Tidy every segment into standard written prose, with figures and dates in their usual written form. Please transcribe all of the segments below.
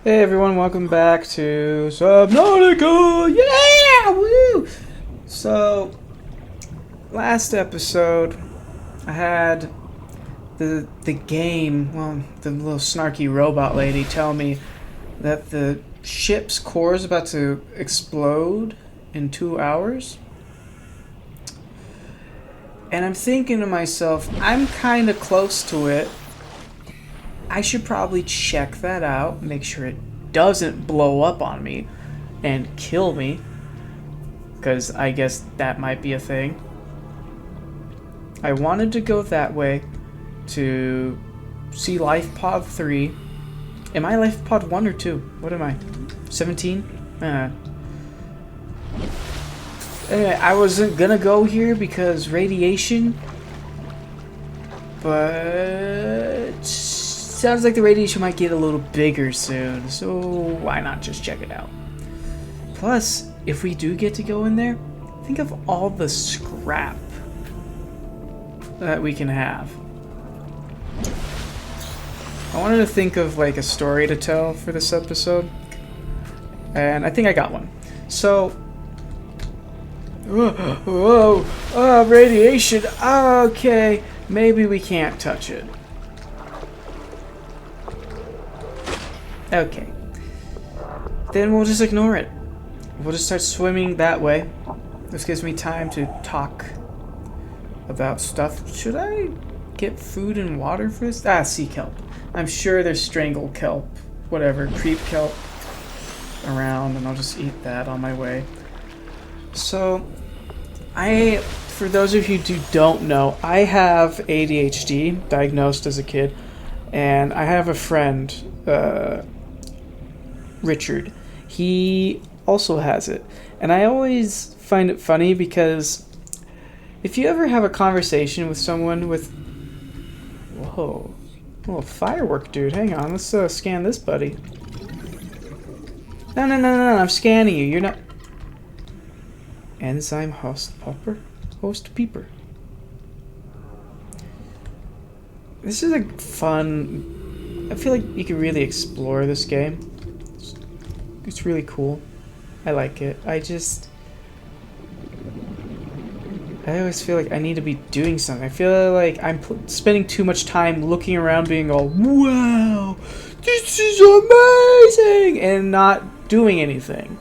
Hey everyone, welcome back to Subnautica! Yeah! Woo! So, last episode, I had the game, well, the little snarky robot lady tell me that the ship's core is about to explode in 2 hours. And I'm thinking to myself, I'm kind of close to it. I should probably check that out, make sure it doesn't blow up on me and kill me, because I guess that might be a thing. I wanted to go that way to see Life Pod 3. Am I Life Pod 1 or 2? What am I? 17? Anyway, I wasn't gonna go here because radiation, but sounds like the radiation might get a little bigger soon, so why not just check it out? Plus, if we do get to go in there, think of all the scrap that we can have. I wanted to think of like a story to tell for this episode, and I think I got one. So, radiation, okay, maybe we can't touch it. Okay. Then we'll just ignore it. We'll just start swimming that way. This gives me time to talk about stuff. Should I get food and water for this? Sea kelp. I'm sure there's strangle kelp, whatever, creep kelp around, and I'll just eat that on my way. So, for those of you who don't know, I have ADHD, diagnosed as a kid, and I have a friend, Richard. He also has it, and I always find it funny because if you ever have a conversation with someone with oh, firework dude, hang on, let's scan this buddy. No, I'm scanning you, you're not. Enzyme host peeper. This is a fun, I feel like you can really explore this game. It's really cool. I like it. I always feel like I need to be doing something. I feel like I'm spending too much time looking around being all, wow, this is amazing, and not doing anything.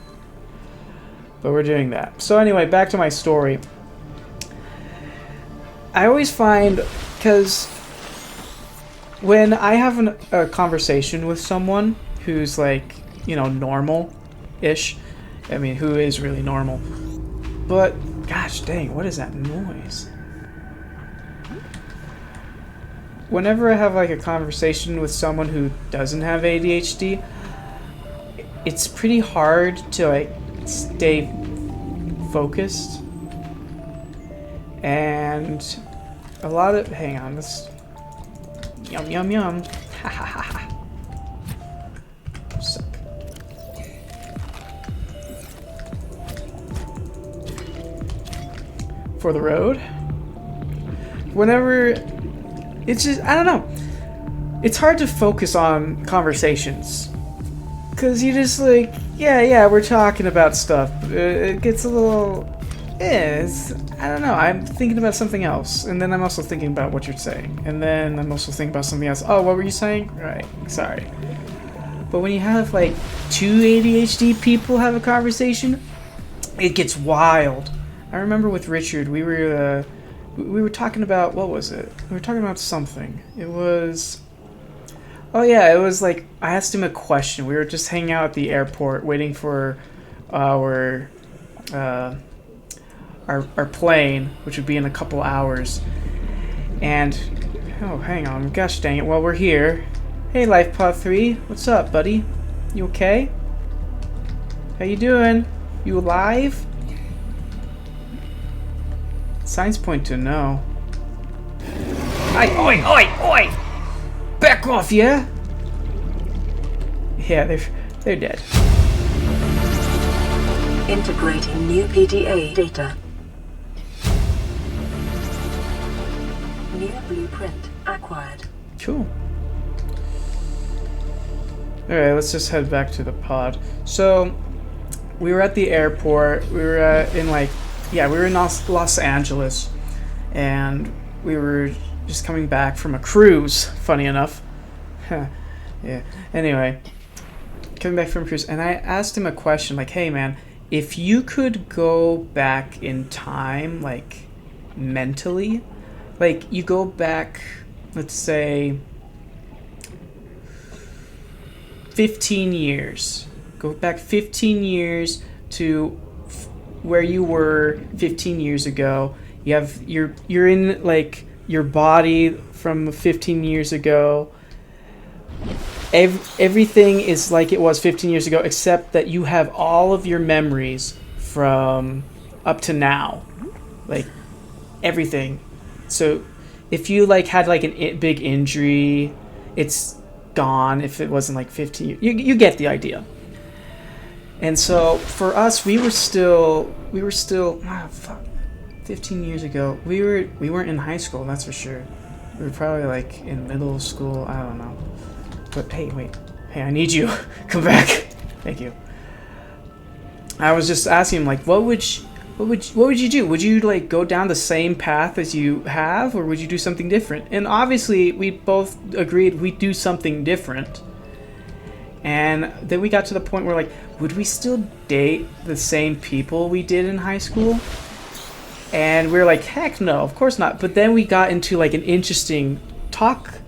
But we're doing that. So anyway, back to my story. I always find, because when I have a conversation with someone who's like, normal-ish. I mean, who is really normal? But, gosh dang, what is that noise? Whenever I have like a conversation with someone who doesn't have ADHD, it's pretty hard to like stay focused. And a lot of, hang on, this, yum yum yum, ha ha ha ha. Suck. For the road. Whenever, it's just, I don't know. It's hard to focus on conversations. Because you just like, yeah, we're talking about stuff. It gets a little, I don't know, I'm thinking about something else. And then I'm also thinking about what you're saying. And then I'm also thinking about something else. Oh, what were you saying? Right, sorry. But when you have like two ADHD people have a conversation, it gets wild. I remember with Richard, we were talking about, what was it? We were talking about something. It was, oh yeah, it was like, I asked him a question. We were just hanging out at the airport waiting for our plane, which would be in a couple hours. And, oh, hang on, gosh dang it, well, we're here. Hey, Life Pod 3, what's up, buddy? You okay? How you doing? You alive? Signs point to no. Oi! Back off, yeah? Yeah, they're dead. Integrating new PDA data. New blueprint acquired. Cool. Alright, let's just head back to the pod. So, we were at the airport. We were in we were in Los Angeles. And we were just coming back from a cruise, funny enough. Yeah. Anyway, coming back from a cruise. And I asked him a question like, hey man, if you could go back in time, like, mentally, like, you go back, let's say, 15 years. Go back 15 years to where you were 15 years ago. You're in, like, your body from 15 years ago. Everything is like it was 15 years ago, except that you have all of your memories from up to now, like everything. So if you like had like a big injury, it's gone. If it wasn't like 15 years, you get the idea. And so for us, we were still 15 years ago. We weren't in high school, that's for sure. We were probably like in middle school. I don't know. But hey, wait. Hey, I need you. Come back. Thank you. I was just asking him, like, what would you do? Would you like go down the same path as you have, or would you do something different? And obviously, we both agreed we'd do something different. And then we got to the point where, like, would we still date the same people we did in high school? And we were like, heck no, of course not. But then we got into like an interesting talk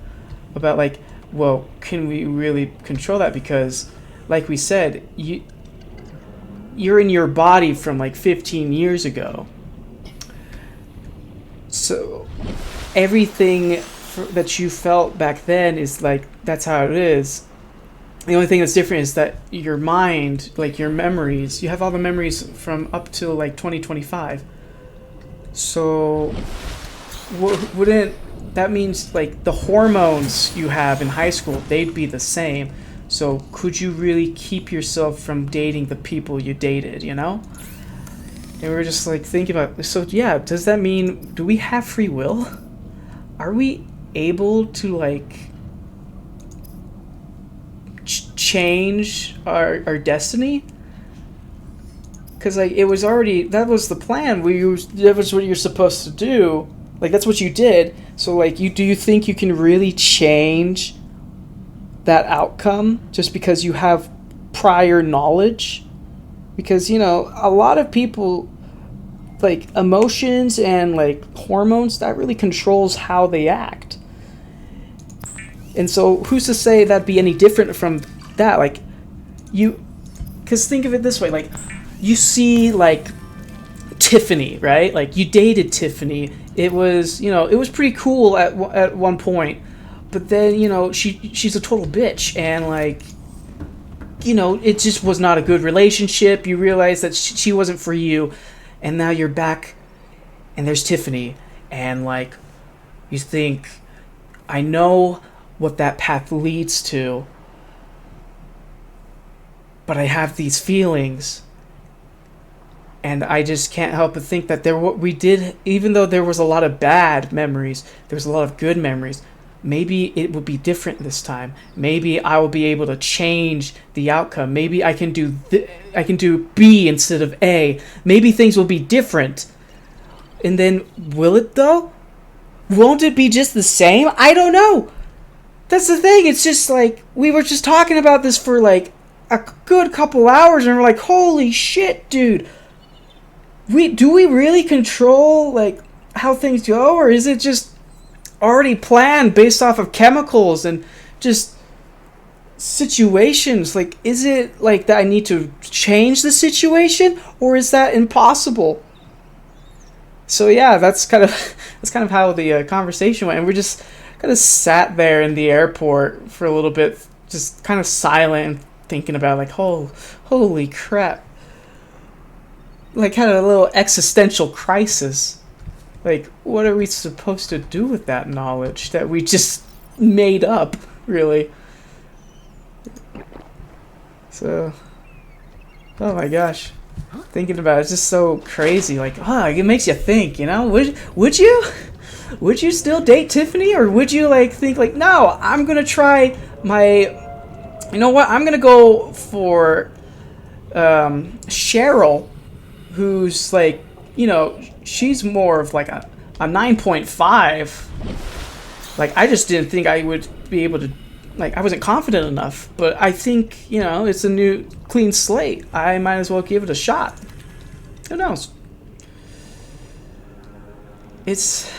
about like, well, can we really control that? Because, like we said, you're in your body from like 15 years ago. So everything that you felt back then is like, that's how it is. The only thing that's different is that your mind, like your memories, you have all the memories from up to like 2025. So wouldn't that means like the hormones you have in high school, they'd be the same. So could you really keep yourself from dating the people you dated, you know? And we were just like thinking about, so yeah, does that mean, do we have free will? Are we able to like change our destiny? Because like it was already, that was the plan. That was what you're supposed to do. Like that's what you did. So like do you think you can really change that outcome just because you have prior knowledge? Because, you know, a lot of people, like emotions and like hormones, that really controls how they act. And so who's to say that'd be any different from that? Like because think of it this way, like you see like Tiffany, right? Like you dated Tiffany. It was, you know, it was pretty cool at one point. But then, you know, she's a total bitch, and like, you know, it just was not a good relationship. You realize that she wasn't for you, and now you're back, and there's Tiffany, and like, you think, I know what that path leads to, but I have these feelings, and I just can't help but think that we did, even though there was a lot of bad memories, there was a lot of good memories. Maybe it will be different this time. Maybe I will be able to change the outcome. Maybe I can do B instead of A. Maybe things will be different. And then, will it though? Won't it be just the same? I don't know. That's the thing. It's just like, we were just talking about this for like a good couple hours, and we're like, holy shit, dude. Do we really control like how things go, or is it just already planned based off of chemicals and just situations? Like, is it like that I need to change the situation, or is that impossible? So yeah, that's kind of how the conversation went, and we just kind of sat there in the airport for a little bit, just kind of silent and thinking about like, holy crap. Like, had a little existential crisis. Like, what are we supposed to do with that knowledge that we just made up, really? So, oh my gosh. Thinking about it's just so crazy. Like, it makes you think, you know? Would you? Would you still date Tiffany? Or would you, like, think, like, no, I'm gonna try my You know what? I'm gonna go for Cheryl, who's like, you know, she's more of like a 9.5. Like, I just didn't think I would be able to, like, I wasn't confident enough. But I think, you know, it's a new clean slate. I might as well give it a shot. Who knows? It's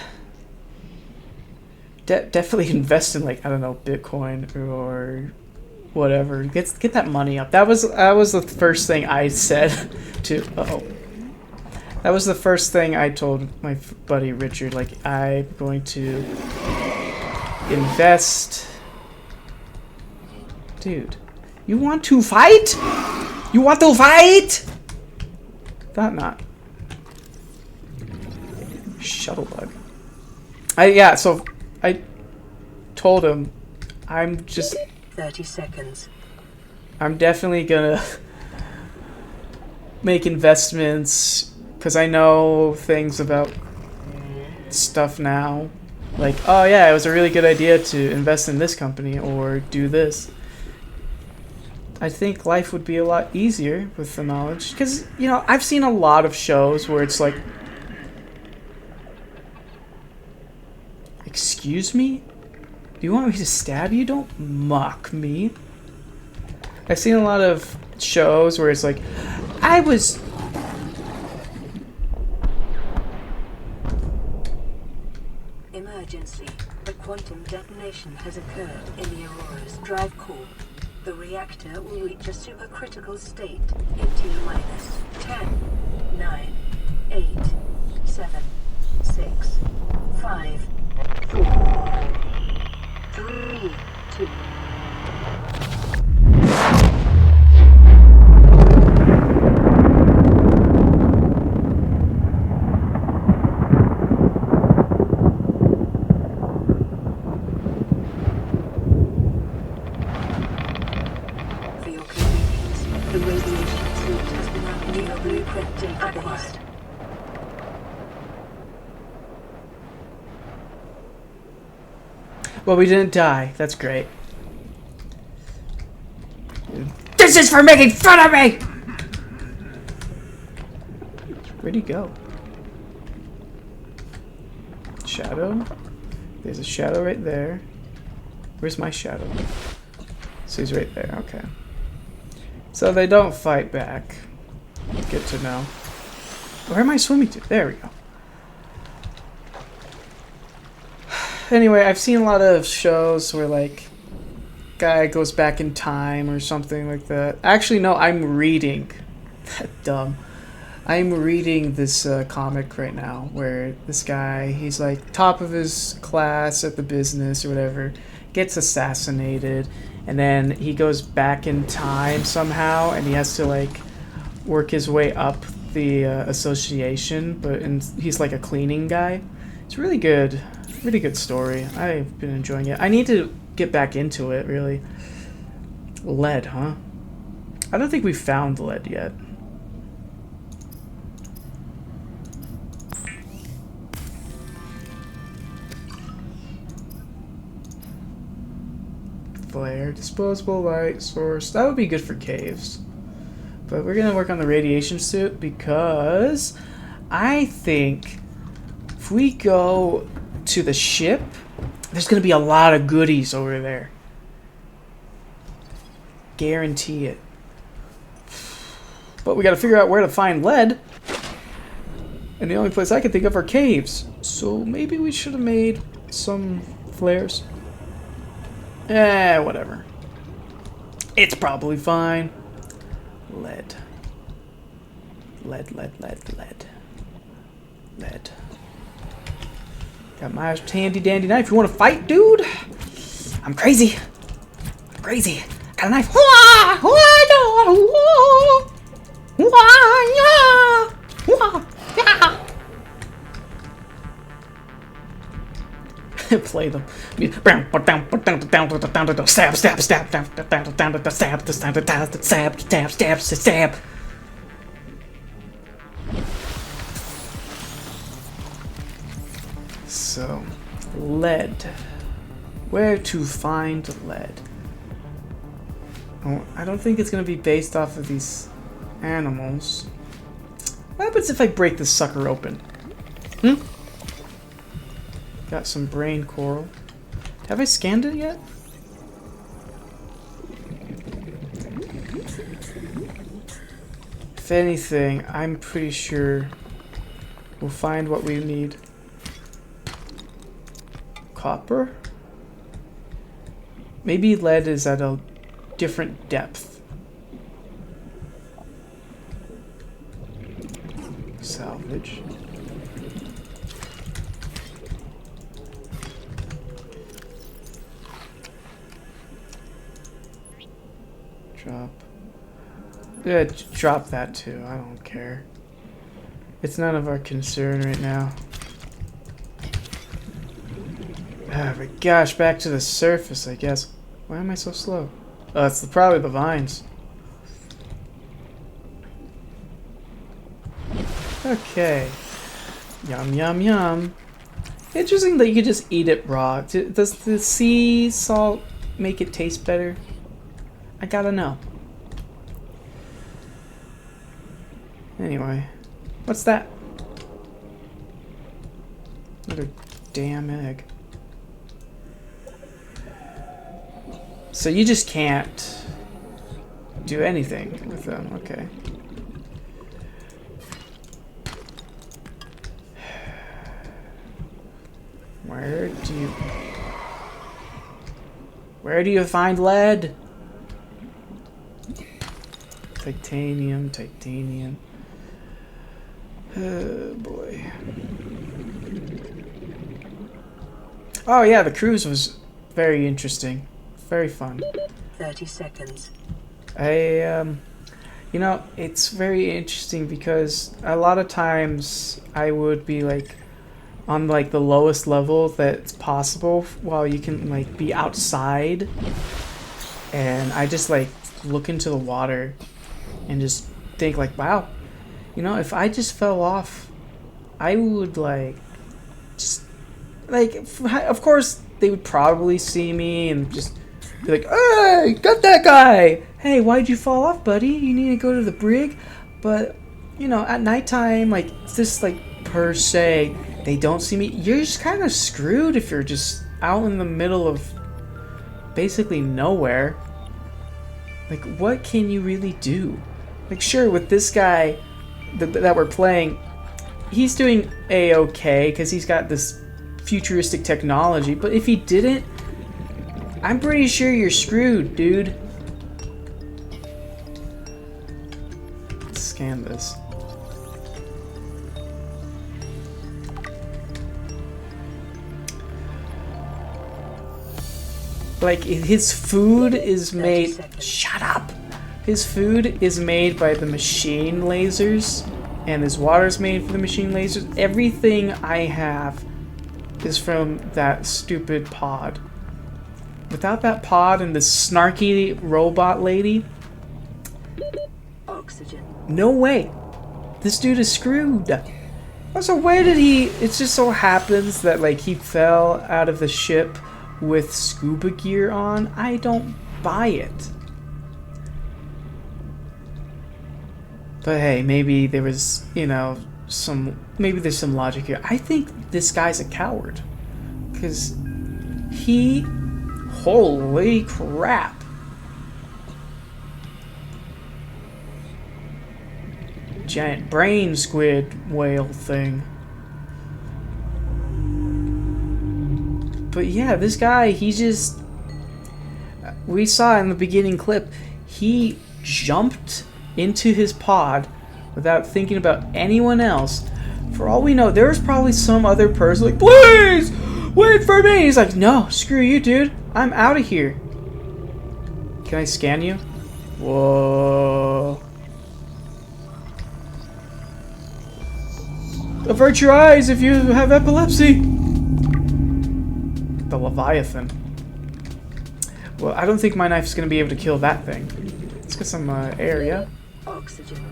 definitely invest in, like, I don't know, Bitcoin or whatever. Get that money up. That was the first thing I said to. That was the first thing I told my buddy Richard. Like, I'm going to invest. Dude, you want to fight? You want to fight? Thought not. Shuttlebug. So I told him I'm just 30 seconds. I'm definitely gonna make investments because I know things about stuff now. Like, oh yeah, it was a really good idea to invest in this company or do this. I think life would be a lot easier with the knowledge. Because, you know, I've seen a lot of shows where it's like, excuse me? Do you want me to stab you? Don't mock me. I've seen a lot of shows where it's like, I was... Emergency. A quantum detonation has occurred in the Aurora's drive core. The reactor will reach a supercritical state in T-minus 10, 9, 8, 7, 6, 5, 4, 3, 2. For your convenience, the radiation suit has been updated. New blueprint database. Well, we didn't die. That's great. This is for making fun of me! Where'd he go? Shadow? There's a shadow right there. Where's my shadow? So he's right there. Okay. So they don't fight back. Good to know. Where am I swimming to? There we go. Anyway, I've seen a lot of shows where, like, guy goes back in time or something like that. Actually, no, I'm reading. Dumb. I'm reading this comic right now where this guy, he's like top of his class at the business or whatever, gets assassinated, and then he goes back in time somehow, and he has to, like, work his way up the association, and he's like a cleaning guy. It's really good. Really good story. I've been enjoying it. I need to get back into it, really. Lead, huh? I don't think we found lead yet. Flare, disposable light source. That would be good for caves. But we're gonna work on the radiation suit because I think if we go to the ship, there's gonna be a lot of goodies over there. Guarantee it. But we gotta figure out where to find lead. And the only place I can think of are caves. So maybe we should have made some flares. Whatever. It's probably fine. Lead. Lead. Got my handy dandy knife. You want to fight, dude? I'm crazy. Got a knife. Play them. Stab. So, lead. Where to find lead? Oh, I don't think it's gonna be based off of these animals. What happens if I break this sucker open? Got some brain coral. Have I scanned it yet? If anything, I'm pretty sure we'll find what we need. Copper? Maybe lead is at a different depth. Salvage. Drop. Yeah, drop that too. I don't care. It's none of our concern right now. Ah, but gosh, back to the surface, I guess. Why am I so slow? Oh, it's probably the vines. Okay. Yum, yum, yum. Interesting that you could just eat it raw. Does the sea salt make it taste better? I gotta know. Anyway. What's that? Another damn egg. So you just can't do anything with them, okay. Where do you find lead? Titanium, titanium. Oh boy. Oh yeah, the cruise was very interesting. Very fun. 30 seconds. You know, it's very interesting because a lot of times I would be like on like the lowest level that's possible while you can like be outside, and I just like look into the water and just think like, wow, you know, if I just fell off, I would like just like, of course they would probably see me and just be like, hey, got that guy. Hey, why'd you fall off, buddy? You need to go to the brig. But, you know, at nighttime, like, it's just like, per se, they don't see me. You're just kind of screwed if you're just out in the middle of basically nowhere. Like, what can you really do? Like, sure, with this guy that we're playing, he's doing A-okay because he's got this futuristic technology. But if he didn't, I'm pretty sure you're screwed, dude. Let's scan this. Like, his food is made... Shut up! His food is made by the machine lasers, and his water's made for the machine lasers. Everything I have is from that stupid pod. Without that pod and this snarky robot lady, Oxygen. No way. This dude is screwed. Also, where did he... It just so happens that, like, he fell out of the ship with scuba gear on. I don't buy it. But hey, maybe there was, you know, maybe there's some logic here. I think this guy's a coward. Because he... Holy crap. Giant brain squid whale thing. But yeah, this guy, he just... We saw in the beginning clip, he jumped into his pod without thinking about anyone else. For all we know, there's probably some other person like, please, wait for me. He's like, no, screw you, dude. I'm out of here. Can I scan you? Whoa. Avert your eyes if you have epilepsy. The Leviathan. Well, I don't think my knife's gonna be able to kill that thing. Let's get some air, yeah? Oxygen.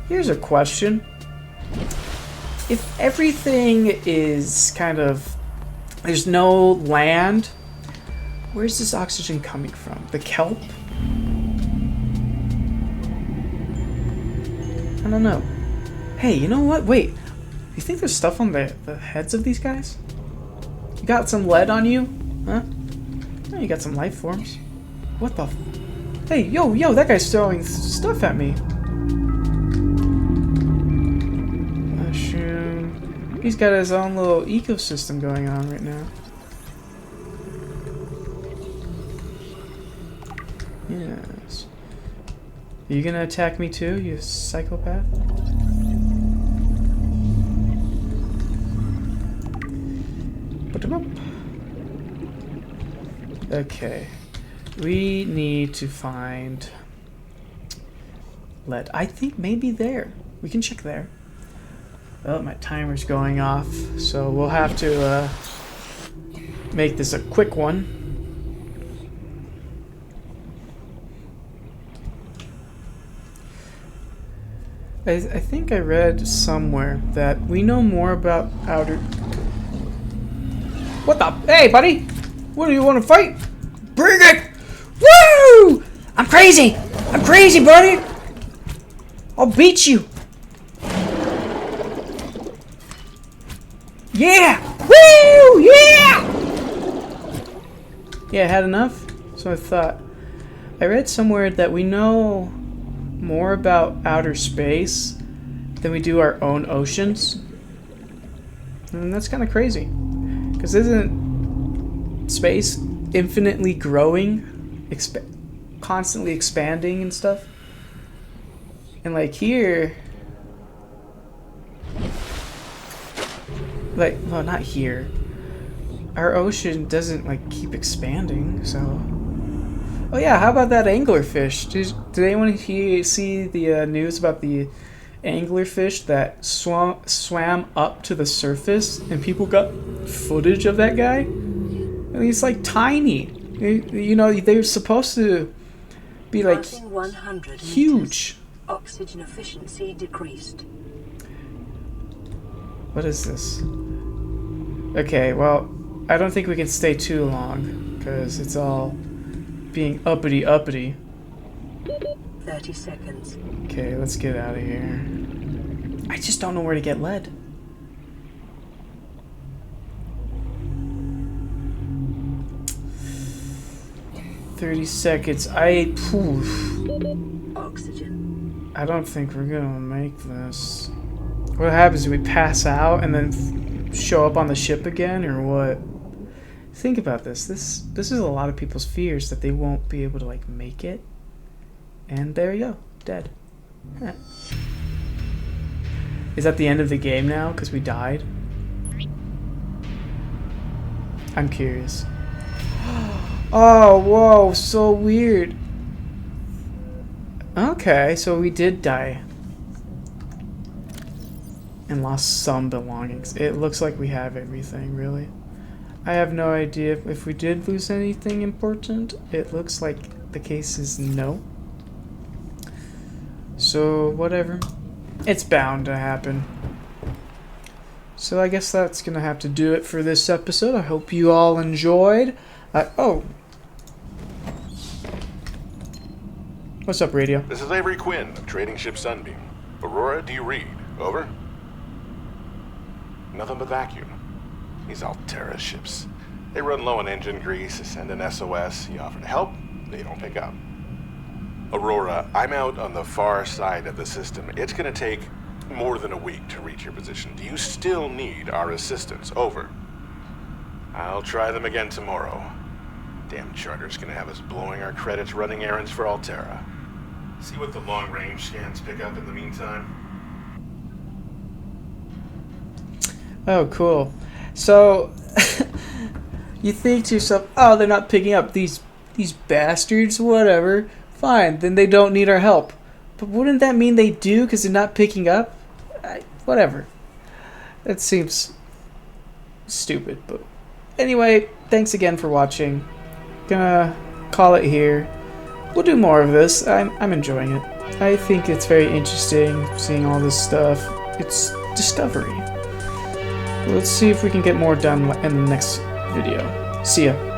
Here's a question. If everything is kind of... There's no land, Where's this oxygen coming from? The kelp? I don't know. Hey, you know what? Wait. You think there's stuff on the heads of these guys? You got some lead on you? Huh? Oh, you got some life forms. What the f... Hey, yo, that guy's throwing stuff at me. Mushroom. He's got his own little ecosystem going on right now. Yes. Are you gonna attack me too, you psychopath? Put him up. Okay. We need to find lead. I think maybe there. We can check there. Oh, my timer's going off, so we'll have to make this a quick one. I think I read somewhere that we know more about outer... What the... Hey, buddy! What do you want to fight? Bring it! Woo! I'm crazy! I'm crazy, buddy! I'll beat you! Yeah! Woo! Yeah! Yeah, had enough? So I thought. I read somewhere that we know more about outer space than we do our own oceans. And that's kind of crazy. Because isn't space infinitely growing, constantly expanding and stuff? And like here, like, well, not here. Our ocean doesn't like keep expanding, so. Oh yeah, how about that anglerfish? Did anyone see the news about the anglerfish that swam up to the surface and people got footage of that guy? And he's like tiny. You know, they're supposed to be like huge. Oxygen efficiency decreased. What is this? Okay, well, I don't think we can stay too long because it's all being uppity. 30 seconds. Okay, let's get out of here. I just don't know where to get lead. $30 seconds. Oxygen. I don't think we're gonna make this. What happens if we pass out and then show up on the ship again, or what? Think about this. This is a lot of people's fears that they won't be able to like make it. And there you go, dead. Huh. Is that the end of the game now because we died? I'm curious. Oh, whoa, so weird. Okay, so we did die. And lost some belongings. It looks like we have everything, really. I have no idea if we did lose anything important. It looks like the case is no. So, whatever. It's bound to happen. So I guess that's gonna have to do it for this episode. I hope you all enjoyed. Oh. What's up, radio? This is Avery Quinn of Trading Ship Sunbeam. Aurora, do you read? Over? Nothing but vacuum. These Altera ships. They run low on engine grease, send an SOS, you offer to help, they don't pick up. Aurora, I'm out on the far side of the system. It's gonna take more than a week to reach your position. Do you still need our assistance? Over. I'll try them again tomorrow. Damn charter's gonna have us blowing our credits running errands for Altera. See what the long-range scans pick up in the meantime. Oh, cool. So, you think to yourself, oh, they're not picking up these bastards, whatever. Fine, then they don't need our help. But wouldn't that mean they do because they're not picking up? Whatever. That seems stupid, but anyway, thanks again for watching. Gonna call it here. We'll do more of this. I'm enjoying it. I think it's very interesting seeing all this stuff. It's discovery. Let's see if we can get more done in the next video. See ya.